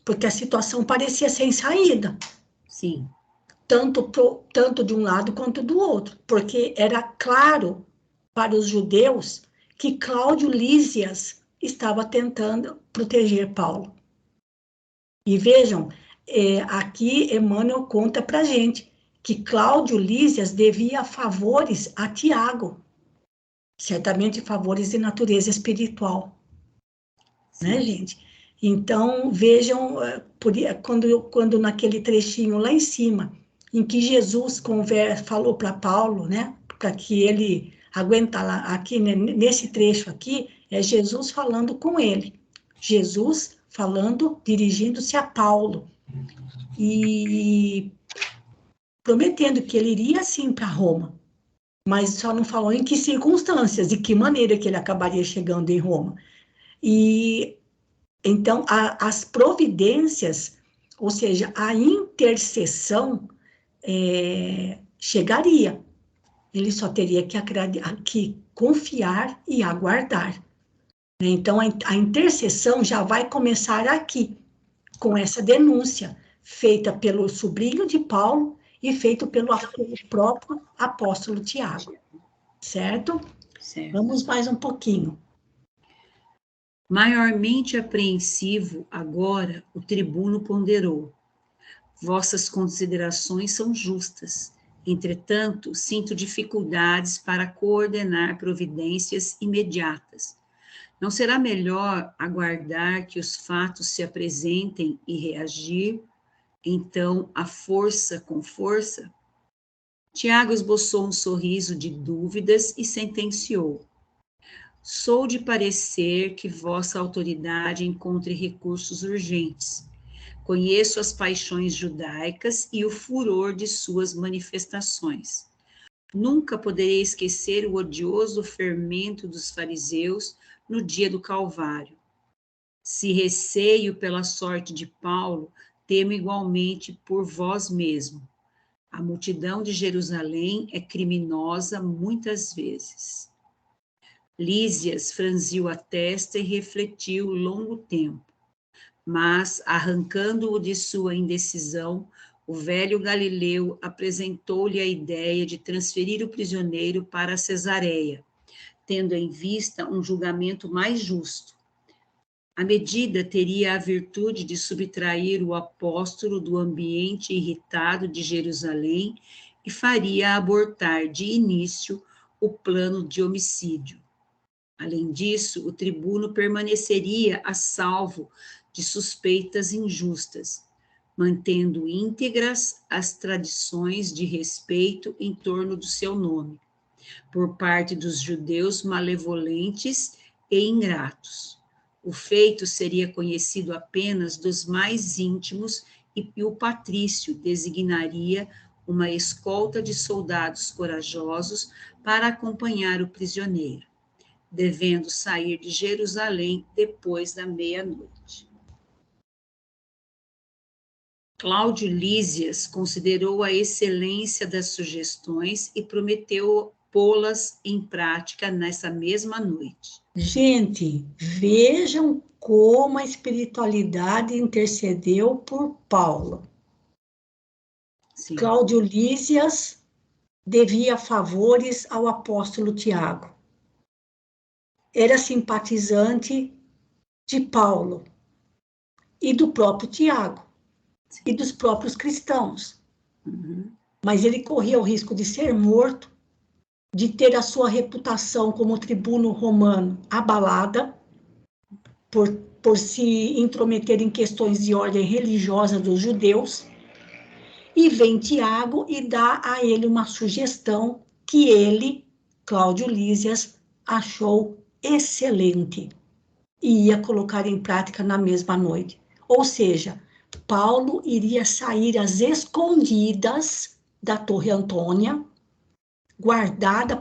Porque a situação parecia sem saída. Sim. Tanto de um lado quanto do outro. Porque era claro para os judeus que Cláudio Lísias estava tentando proteger Paulo. E vejam, aqui Emmanuel conta para a gente que Cláudio Lísias devia favores a Tiago, certamente favores de natureza espiritual, né, gente? Então, vejam, quando naquele trechinho lá em cima, em que Jesus falou para Paulo, né, para que ele aguenta lá, aqui, né, nesse trecho aqui, é Jesus falando com ele. Jesus falando, dirigindo-se a Paulo, e prometendo que ele iria sim para Roma, mas só não falou em que circunstâncias, de que maneira que ele acabaria chegando em Roma. E então as providências, ou seja, a intercessão chegaria. Ele só teria que confiar e aguardar. Então a intercessão já vai começar aqui, com essa denúncia feita pelo sobrinho de Paulo e feito pelo próprio apóstolo Tiago, certo? Certo. Vamos mais um pouquinho. Maiormente apreensivo, agora o tribuno ponderou. Vossas considerações são justas. Entretanto, sinto dificuldades para coordenar providências imediatas. Não será melhor aguardar que os fatos se apresentem e reagir, então, a força com força? Tiago esboçou um sorriso de dúvidas e sentenciou: sou de parecer que vossa autoridade encontre recursos urgentes. Conheço as paixões judaicas e o furor de suas manifestações. Nunca poderei esquecer o odioso fermento dos fariseus no dia do Calvário. Se receio pela sorte de Paulo, temo igualmente por vós mesmo. A multidão de Jerusalém é criminosa muitas vezes. Lísias franziu a testa e refletiu longo tempo. Mas, arrancando-o de sua indecisão, o velho Galileu apresentou-lhe a ideia de transferir o prisioneiro para Cesareia, tendo em vista um julgamento mais justo. A medida teria a virtude de subtrair o apóstolo do ambiente irritado de Jerusalém e faria abortar de início o plano de homicídio. Além disso, o tribuno permaneceria a salvo de suspeitas injustas, mantendo íntegras as tradições de respeito em torno do seu nome, por parte dos judeus malevolentes e ingratos. O feito seria conhecido apenas dos mais íntimos e o patrício designaria uma escolta de soldados corajosos para acompanhar o prisioneiro, devendo sair de Jerusalém depois da meia-noite. Cláudio Lísias considerou a excelência das sugestões e prometeu pô-las em prática nessa mesma noite. Gente, vejam como a espiritualidade intercedeu por Paulo. Sim. Cláudio Lísias devia favores ao apóstolo Tiago. Era simpatizante de Paulo e do próprio Tiago e dos próprios cristãos. Uhum. Mas ele corria o risco de ser morto, de ter a sua reputação como tribuno romano abalada por se intrometer em questões de ordem religiosa dos judeus. E vem Tiago e dá a ele uma sugestão que ele, Cláudio Lísias, achou excelente e ia colocar em prática na mesma noite. Ou seja, Paulo iria sair às escondidas da Torre Antônia, guardado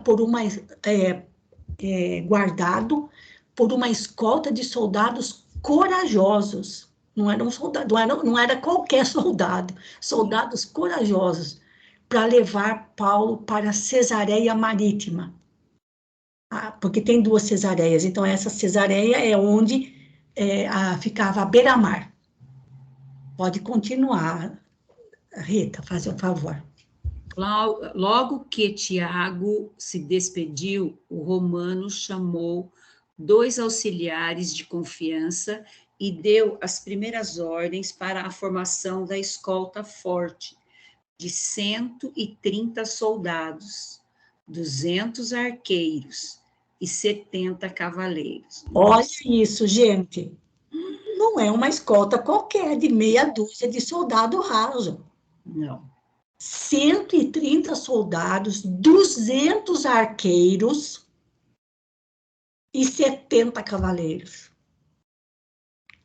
por uma escolta de soldados corajosos. Não era qualquer soldado, soldados corajosos, para levar Paulo para Cesareia Marítima. Porque tem 2 Cesareias, então essa Cesareia é onde ficava a beira-mar. Pode continuar, Rita, faz um favor. Logo que Tiago se despediu, o romano chamou 2 auxiliares de confiança e deu as primeiras ordens para a formação da escolta forte, de 130 soldados, 200 arqueiros e 70 cavaleiros. Olha isso, gente. Não é uma escolta qualquer, de meia dúzia de soldado raso. Não. 130 soldados, 200 arqueiros e 70 cavaleiros.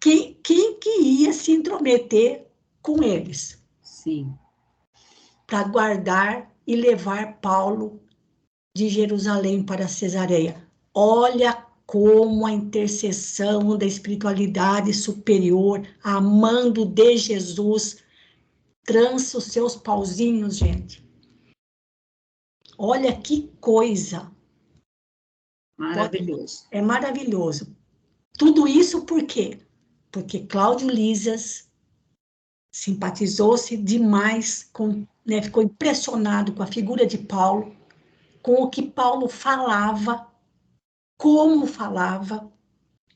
Quem que ia se intrometer com eles? Sim. Para guardar e levar Paulo de Jerusalém para Cesareia. Olha como a intercessão da espiritualidade superior, amando de Jesus, trança os seus pauzinhos, gente. Olha que coisa. Maravilhoso. É maravilhoso. Tudo isso por quê? Porque Cláudio Lísias simpatizou-se demais, ficou impressionado com a figura de Paulo, com o que Paulo falava, como falava,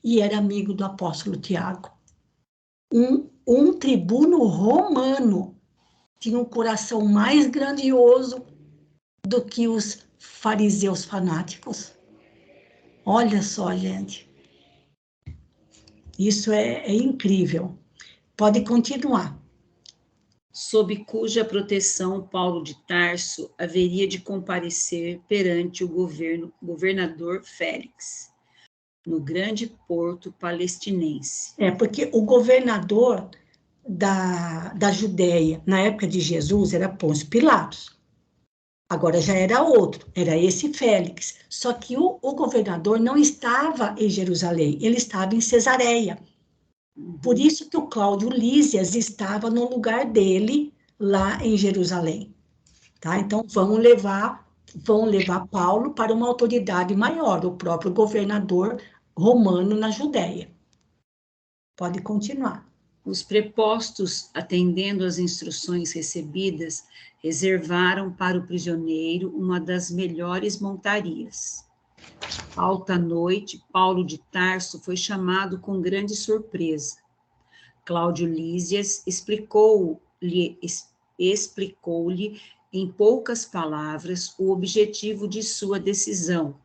e era amigo do apóstolo Tiago. Um tribuno romano tinha um coração mais grandioso do que os fariseus fanáticos. Olha só, gente. Isso é incrível. Pode continuar. Sob cuja proteção Paulo de Tarso haveria de comparecer perante o governador Félix, no grande porto palestinense. Porque o governador da Judéia, na época de Jesus, era Pôncio Pilatos. Agora já era outro, era esse Félix. Só que o governador não estava em Jerusalém, ele estava em Cesareia. Por isso que o Cláudio Lísias estava no lugar dele, lá em Jerusalém. Tá? Então, vão levar Paulo para uma autoridade maior, o próprio governador romano na Judéia. Pode continuar. Os prepostos, atendendo às instruções recebidas, reservaram para o prisioneiro uma das melhores montarias. Alta noite, Paulo de Tarso foi chamado com grande surpresa. Cláudio Lísias explicou-lhe em poucas palavras o objetivo de sua decisão,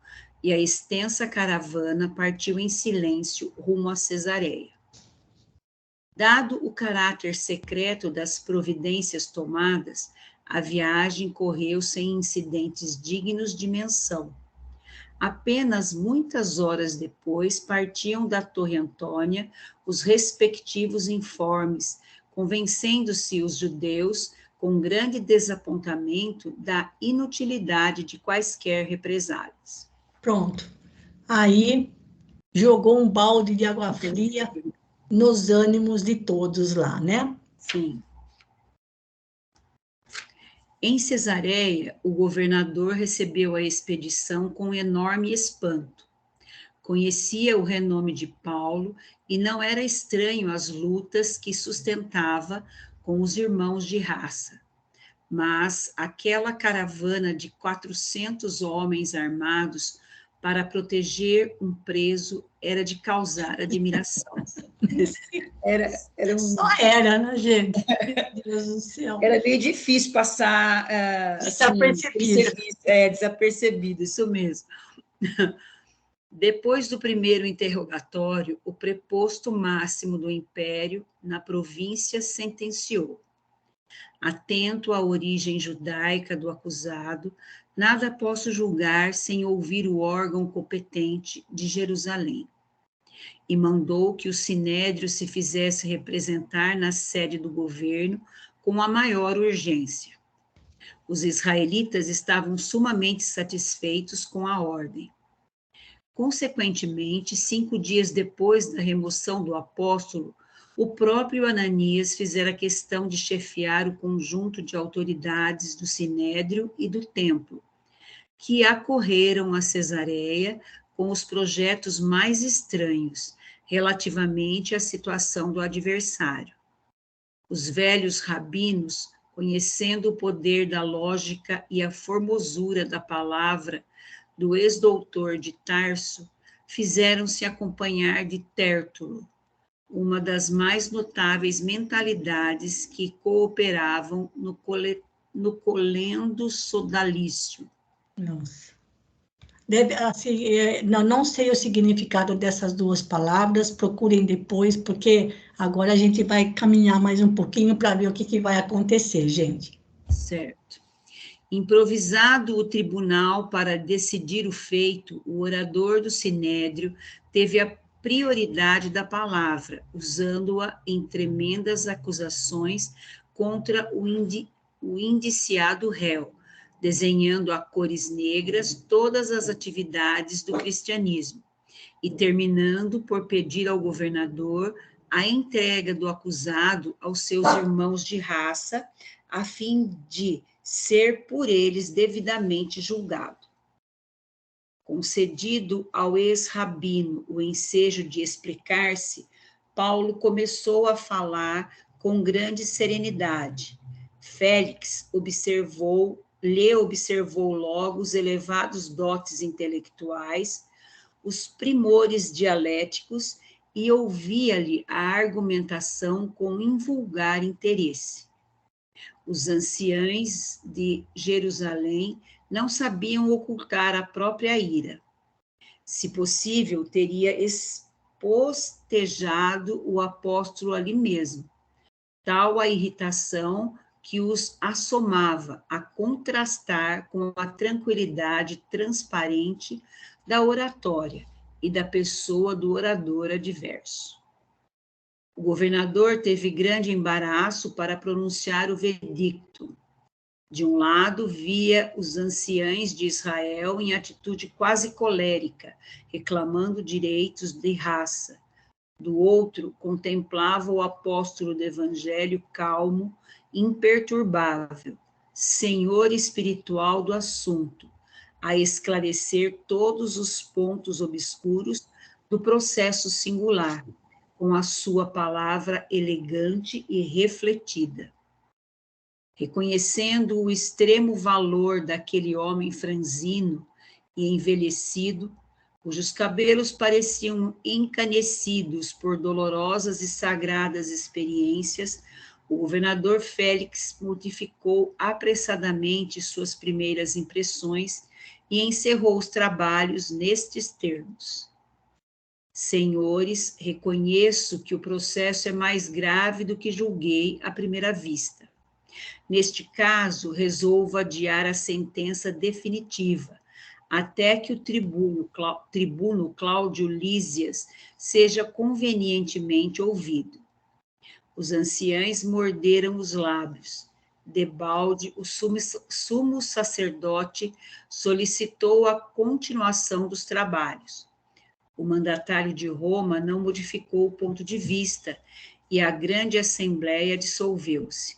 e a extensa caravana partiu em silêncio rumo a Cesareia. Dado o caráter secreto das providências tomadas, a viagem correu sem incidentes dignos de menção. Apenas muitas horas depois partiam da Torre Antônia os respectivos informes, convencendo-se os judeus, com grande desapontamento, da inutilidade de quaisquer represálias. Pronto. Aí jogou um balde de água fria nos ânimos de todos lá, né? Sim. Em Cesareia, o governador recebeu a expedição com enorme espanto. Conhecia o renome de Paulo e não era estranho às lutas que sustentava com os irmãos de raça. Mas aquela caravana de 400 homens armados para proteger um preso era de causar admiração. Só era, né, gente? Meu Deus do céu. Era meio difícil passar desapercebido, isso mesmo. Depois do primeiro interrogatório, o preposto máximo do império na província sentenciou: atento à origem judaica do acusado, nada posso julgar sem ouvir o órgão competente de Jerusalém. E mandou que o sinédrio se fizesse representar na sede do governo com a maior urgência. Os israelitas estavam sumamente satisfeitos com a ordem. Consequentemente, 5 dias depois da remoção do apóstolo, o próprio Ananias fizera questão de chefiar o conjunto de autoridades do Sinédrio e do templo, que acorreram a Cesareia com os projetos mais estranhos relativamente à situação do adversário. Os velhos rabinos, conhecendo o poder da lógica e a formosura da palavra do ex-doutor de Tarso, fizeram-se acompanhar de Tértulo, uma das mais notáveis mentalidades que cooperavam no colendo sodalício. Nossa. Assim, não sei o significado dessas duas palavras, procurem depois, porque agora a gente vai caminhar mais um pouquinho para ver o que vai acontecer, gente. Certo. Improvisado o tribunal para decidir o feito, o orador do Sinédrio teve a prioridade da palavra, usando-a em tremendas acusações contra o indiciado réu, desenhando a cores negras todas as atividades do cristianismo e terminando por pedir ao governador a entrega do acusado aos seus irmãos de raça, a fim de ser por eles devidamente julgado. Concedido ao ex-rabino o ensejo de explicar-se, Paulo começou a falar com grande serenidade. Félix lhe observou logo os elevados dotes intelectuais, os primores dialéticos e ouvia-lhe a argumentação com invulgar interesse. Os anciães de Jerusalém não sabiam ocultar a própria ira. Se possível, teria espostejado o apóstolo ali mesmo. Tal a irritação que os assomava a contrastar com a tranquilidade transparente da oratória e da pessoa do orador adverso. O governador teve grande embaraço para pronunciar o veredicto. De um lado, via os anciães de Israel em atitude quase colérica, reclamando direitos de raça. Do outro, contemplava o apóstolo do evangelho calmo, imperturbável, senhor espiritual do assunto, a esclarecer todos os pontos obscuros do processo singular, com a sua palavra elegante e refletida. Reconhecendo o extremo valor daquele homem franzino e envelhecido, cujos cabelos pareciam encanecidos por dolorosas e sagradas experiências, o governador Félix modificou apressadamente suas primeiras impressões e encerrou os trabalhos nestes termos: Senhores, reconheço que o processo é mais grave do que julguei à primeira vista. Neste caso, resolvo adiar a sentença definitiva, até que o tribuno Cláudio Lísias seja convenientemente ouvido. Os anciães morderam os lábios. Debalde, o sumo sacerdote, solicitou a continuação dos trabalhos. O mandatário de Roma não modificou o ponto de vista e a grande assembleia dissolveu-se,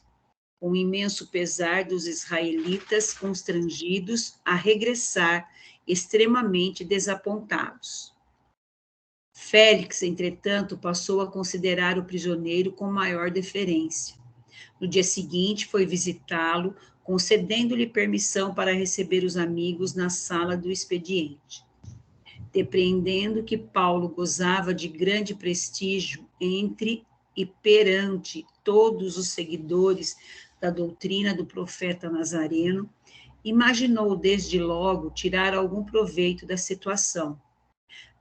com imenso pesar dos israelitas constrangidos a regressar extremamente desapontados. Félix, entretanto, passou a considerar o prisioneiro com maior deferência. No dia seguinte, foi visitá-lo, concedendo-lhe permissão para receber os amigos na sala do expediente. Depreendendo que Paulo gozava de grande prestígio entre e perante todos os seguidores da doutrina do profeta Nazareno, imaginou desde logo tirar algum proveito da situação.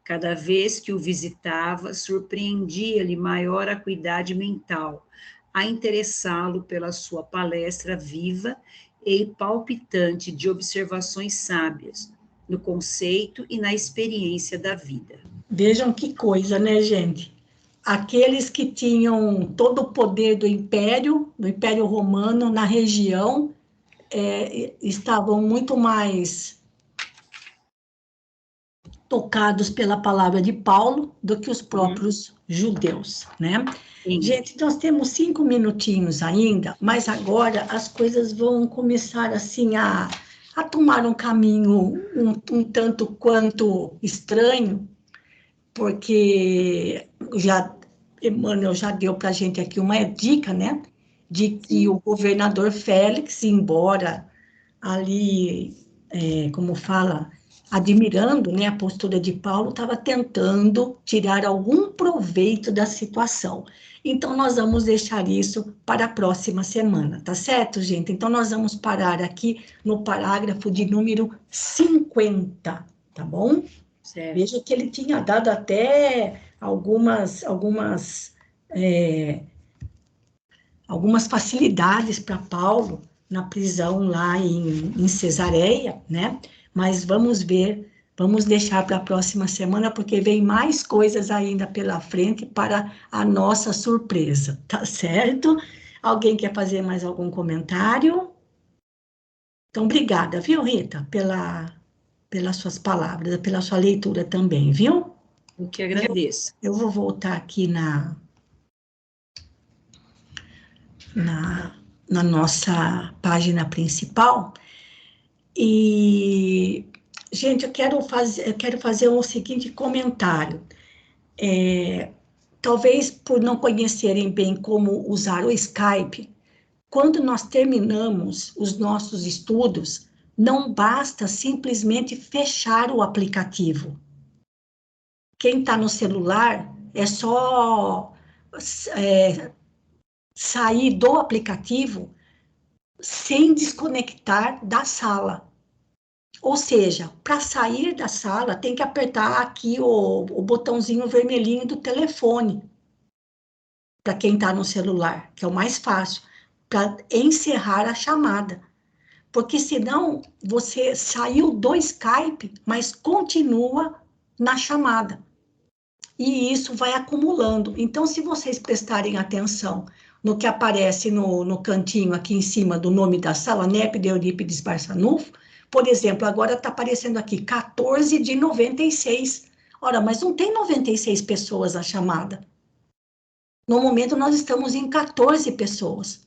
Cada vez que o visitava, surpreendia-lhe maior acuidade mental, a interessá-lo pela sua palestra viva e palpitante de observações sábias, no conceito e na experiência da vida. Vejam que coisa, né, gente? Aqueles que tinham todo o poder do Império Romano na região, estavam muito mais tocados pela palavra de Paulo do que os próprios judeus, né? Sim. Gente, nós temos 5 minutinhos ainda, mas agora as coisas vão começar assim a tomar um caminho um tanto quanto estranho, porque Emmanuel já deu para a gente aqui uma dica, né? De que o governador Félix, embora ali, como fala, admirando, né, a postura de Paulo, estava tentando tirar algum proveito da situação. Então, nós vamos deixar isso para a próxima semana, tá certo, gente? Então, nós vamos parar aqui no parágrafo de número 50, tá bom? Certo. Veja que ele tinha dado até algumas facilidades para Paulo na prisão lá em Cesareia, né? Mas vamos ver, vamos deixar para a próxima semana, porque vem mais coisas ainda pela frente para a nossa surpresa, tá certo? Alguém quer fazer mais algum comentário? Então, obrigada, viu, Rita, pelas suas palavras, pela sua leitura também, viu? Eu que agradeço. Eu vou voltar aqui na nossa página principal. E, gente, eu quero fazer um seguinte comentário. Talvez por não conhecerem bem como usar o Skype, quando nós terminamos os nossos estudos, não basta simplesmente fechar o aplicativo. Quem está no celular é só sair do aplicativo sem desconectar da sala. Ou seja, para sair da sala, tem que apertar aqui o botãozinho vermelhinho do telefone, para quem está no celular, que é o mais fácil, para encerrar a chamada. Porque senão você saiu do Skype, mas continua na chamada. E isso vai acumulando. Então, se vocês prestarem atenção no que aparece no cantinho aqui em cima do nome da sala, NEP de Eurípides Barçanufo, por exemplo, agora está aparecendo aqui 14 de 96. Ora, mas não tem 96 pessoas na chamada. No momento, nós estamos em 14 pessoas.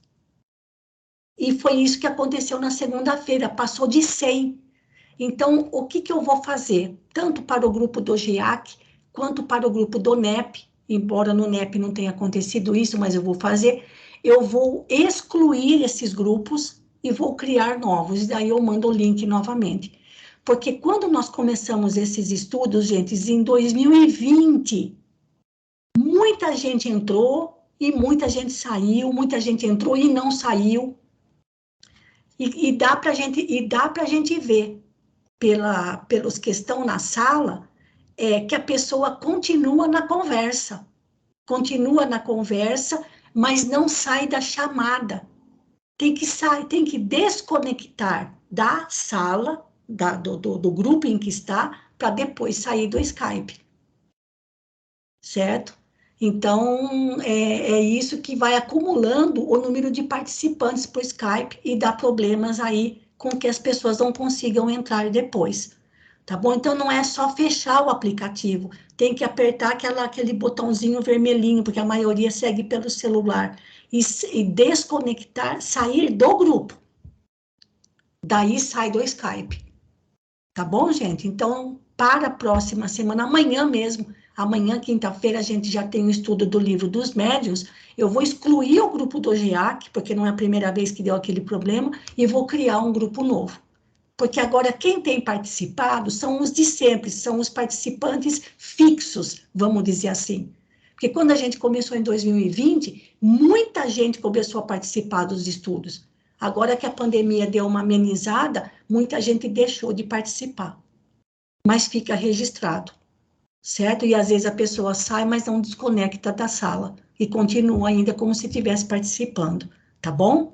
E foi isso que aconteceu na segunda-feira, passou de 100. Então, o que eu vou fazer? Tanto para o grupo do GIAC, quanto para o grupo do NEP, embora no NEP não tenha acontecido isso, mas eu vou fazer, eu vou excluir esses grupos e vou criar novos, e daí eu mando o link novamente. Porque quando nós começamos esses estudos, gente, em 2020, muita gente entrou e muita gente saiu, muita gente entrou e não saiu. E dá para gente ver pelos que estão na sala, que a pessoa continua na conversa, mas não sai da chamada. Tem que desconectar da sala, do grupo em que está, para depois sair do Skype. Certo? Então, é isso que vai acumulando o número de participantes para o Skype e dá problemas aí com que as pessoas não consigam entrar depois, tá bom? Então, não é só fechar o aplicativo, tem que apertar aquele botãozinho vermelhinho, porque a maioria segue pelo celular, e desconectar, sair do grupo. Daí sai do Skype, tá bom, gente? Então, para a próxima semana, amanhã mesmo, amanhã, quinta-feira, a gente já tem o estudo do livro dos médiuns. Eu vou excluir o grupo do GIAC, porque não é a primeira vez que deu aquele problema, e vou criar um grupo novo. Porque agora quem tem participado são os de sempre, são os participantes fixos, vamos dizer assim. Porque quando a gente começou em 2020, muita gente começou a participar dos estudos. Agora que a pandemia deu uma amenizada, muita gente deixou de participar. Mas fica registrado. Certo? E às vezes a pessoa sai, mas não desconecta da sala e continua ainda como se estivesse participando, tá bom?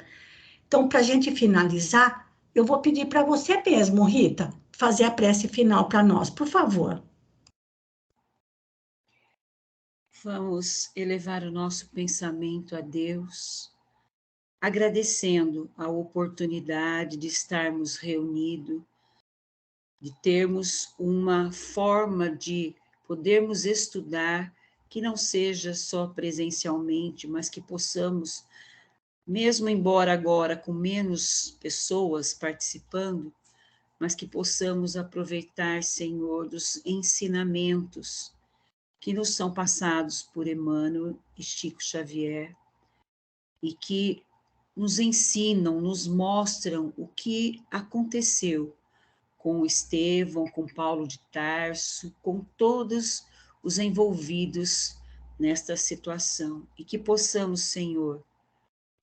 Então, para a gente finalizar, eu vou pedir para você mesmo, Rita, fazer a prece final para nós, por favor. Vamos elevar o nosso pensamento a Deus, agradecendo a oportunidade de estarmos reunidos, de termos uma forma de podermos estudar que não seja só presencialmente, mas que possamos, mesmo embora agora com menos pessoas participando, mas que possamos aproveitar, Senhor, dos ensinamentos que nos são passados por Emmanuel e Chico Xavier, e que nos ensinam, nos mostram o que aconteceu com Estevão, com Paulo de Tarso, com todos os envolvidos nesta situação, e que possamos, Senhor,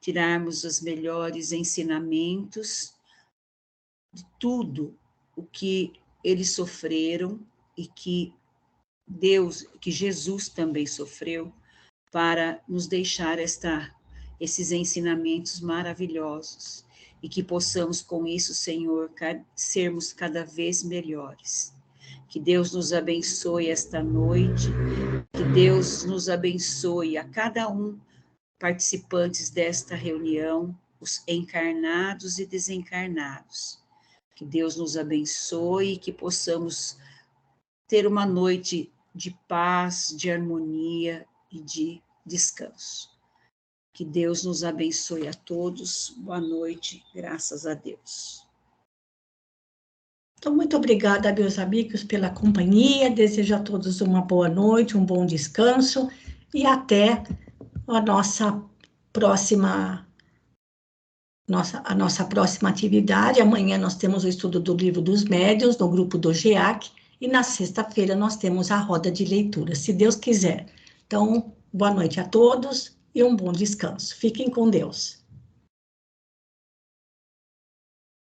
tirarmos os melhores ensinamentos de tudo o que eles sofreram e que Deus, que Jesus também sofreu, para nos deixar esses ensinamentos maravilhosos, e que possamos com isso, Senhor, sermos cada vez melhores. Que Deus nos abençoe esta noite, que Deus nos abençoe a cada um participantes desta reunião, os encarnados e desencarnados. Que Deus nos abençoe e que possamos ter uma noite de paz, de harmonia e de descanso. Que Deus nos abençoe a todos. Boa noite, graças a Deus. Então, muito obrigada, meus amigos, pela companhia. Desejo a todos uma boa noite, um bom descanso e até a nossa próxima atividade. Amanhã nós temos o estudo do Livro dos Médiuns, no grupo do GEAC, e na sexta-feira nós temos a roda de leitura, se Deus quiser. Então, boa noite a todos e um bom descanso. Fiquem com Deus.